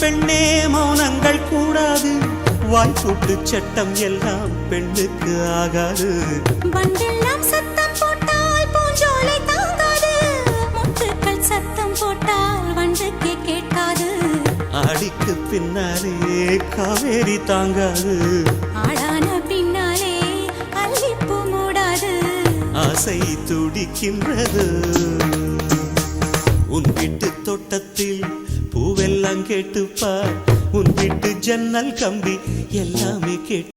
பெண்ணே மௌனங்கள் கூடாது, வாய்ப்பூட்டு சட்டம் எல்லாம் பெண்ணுக்கு ஆகாது. வண்டெல்லாம் சத்தம் போட்டால் பூஞ்சோலை தாங்காது, முத்துக்கள் சத்தம் போட்டால் வண்டுக்கே கேட்காது. ஆடிக்கு பின்னாலே காவேரி தாங்காது, ஆளான பின்னாலே அல்லிப்பூ மூடாது. ஆசை துடிக்கின்றது. உன் வீட்டு தோட்டத்தில் பூவெல்லாம் கேட்டுப்பார், உன் வீட்டு ஜன்னல் கம்பி எல்லாமே கேட்டு